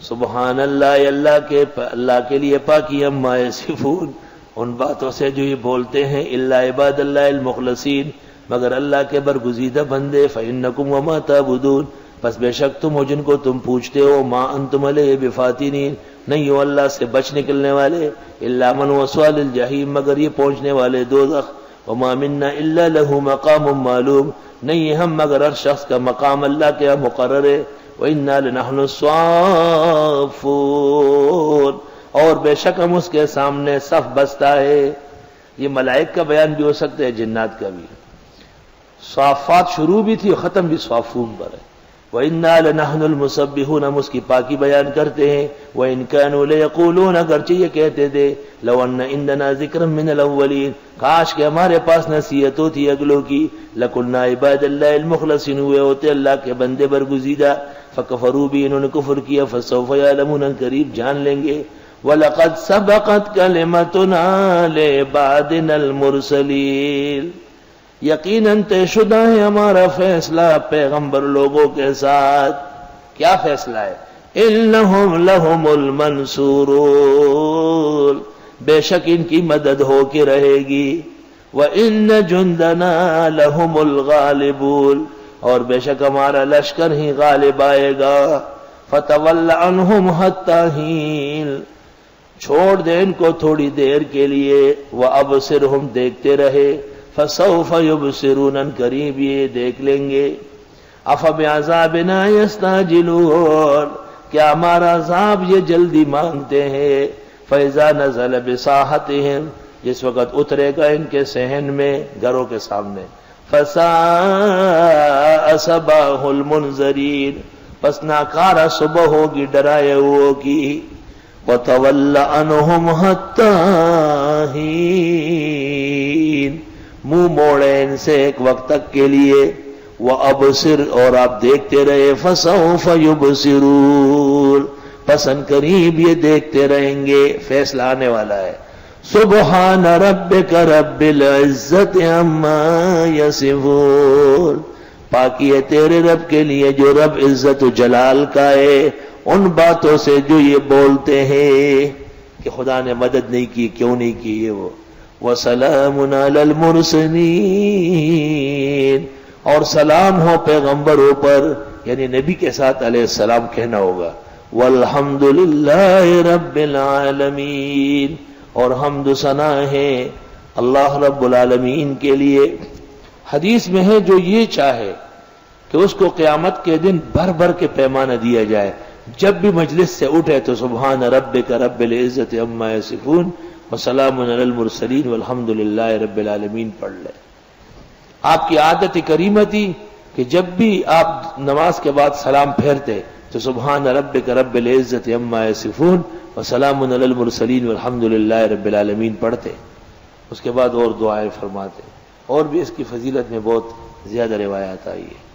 سبحان اللہ، اللہ کے لیے پاکی، اما یصفون، ان باتوں سے جو یہ بولتے ہیں، الا عباد اللہ المخلصین، مگر اللہ کے برگزیدہ بندے، فإنکم وما تعبدون، پس بے شک تم ہو جن کو تم پوچھتے ہو، ما انتم علیہ بفاتنین، نہیں ہو اللہ سے بچ نکلنے والے، الا من وصال الجحیم، مگر یہ پہنچنے والے دوزخ، وما منا الا له مقام معلوم، نہیں ہم مگر ہر شخص کا مقام اللہ کے مقرر ہے، وَإِنَّا لَنَحْنُ الصَّافُّونَ، اور بے شک ہم اس کے سامنے صف بستا ہے۔ یہ ملائک کا بیان بھی ہو سکتا ہے، جنات کا بھی۔ صافات شروع بھی تھی اور ختم بھی صافون پر ہے۔ وَإِنَّا لَنَحْنُ الْمُسَبِّحُونَ، ہم اس کی پاکی بیان کرتے ہیں۔ وَإِن كَانُوا لَيَقُولُونَ، اگرچہ یہ کہتے تھے، لَوْ أَنَّ عِندَنَا ذِكْرًا مِّنَ الْأَوَّلِينَ، کاش کہ ہمارے پاس نصیحت ہوتی اگلوں کی، لَكُنَّا عِبَادَ اللَّهِ الْمُخْلَصِينَ، ہوئے ہوتے اللہ کے بندے برگزیدہ، فَكَفَرُوا بِهِ، انہوں نے کفر کیا، فَسَوْفَ يَعْلَمُونَ، قریب جان لیں گے۔ وَلَقَدْ سَبَقَتْ كَلِمَتُنَا لِعِبَادِنَا الْمُرْسَلِينَ، یقیناً طے شدہ ہے ہمارا فیصلہ پیغمبر لوگوں کے ساتھ۔ کیا فیصلہ ہے؟ اِنَّهُمْ لَهُمُ الْمَنْصُورُونَ، بے شک ان کی مدد ہو کے رہے گی۔ وَإِنَّ جُنْدَنَا لَهُمُ الْغَالِبُونَ، اور بے شک ہمارا لشکر ہی غالب آئے گا۔ فَتَوَلَّ عَنْهُمْ حَتَّى حِينٍ، چھوڑ دے ان کو تھوڑی دیر کے لیے، وَأَبْصِرْهُمْ، دیکھتے رہے، فَسَوْفَ يُبْصِرُونَ، قریب یہ دیکھ لیں گے۔ أَفَبِعَذَابِنَا يَسْتَعْجِلُونَ، کیا ہمارا عذاب یہ جلدی مانگتے ہیں۔ فَإِذَا نَزَلَ بِسَاحَتِهِمْ، جس وقت اترے گا ان کے صحن میں، گھروں کے سامنے، فَسَاءَ صَبَاحُ الْمُنذَرِينَ، پس ناکارہ صبح ہوگی ڈرائے ہوئے کی۔ وَتَوَلَّ عَنْهُمْ حَتَّى حِينٍ، منہ موڑے ان سے ایک وقت تک کے لیے۔ وَأَبْصِرْ، اور آپ دیکھتے رہے، فَسَوْفَ يُبْصِرُونَ، پس ان قریب یہ دیکھتے رہیں گے، فیصلہ آنے والا ہے۔ سبحان ربک رب العزت عما یصفون، پاکی ہے تیرے رب کے لیے جو رب عزت و جلال کا ہے ان باتوں سے جو یہ بولتے ہیں کہ خدا نے مدد نہیں کی، کیوں نہیں کی یہ وہ۔ وَسَلَامٌ عَلَى الْمُرْسَلِينَ، اور سلام ہو پیغمبروں پر، یعنی نبی کے ساتھ علیہ السلام کہنا ہوگا۔ وَالْحَمْدُ لِلَّهِ رَبِّ الْعَالَمِينَ، اور حمد و ثنا ہے اللہ رب العالمین کے لیے۔ حدیث میں ہے جو یہ چاہے کہ اس کو قیامت کے دن بھر بھر کے پیمانہ دیا جائے، جب بھی مجلس سے اٹھے تو سبحان ربک رب العزت عما یصفون وسلام علی المرسلین والحمد للہ رب العالمین پڑھ لے۔ آپ کی عادت کریمہ تھی کہ جب بھی آپ نماز کے بعد سلام پھیرتے تو سبحان ربک رب العزت عما یصفون وسلام علی المرسلین والحمد للہ رب العالمین پڑھتے، اس کے بعد اور دعائیں فرماتے، اور بھی اس کی فضیلت میں بہت زیادہ روایات آئی ہے۔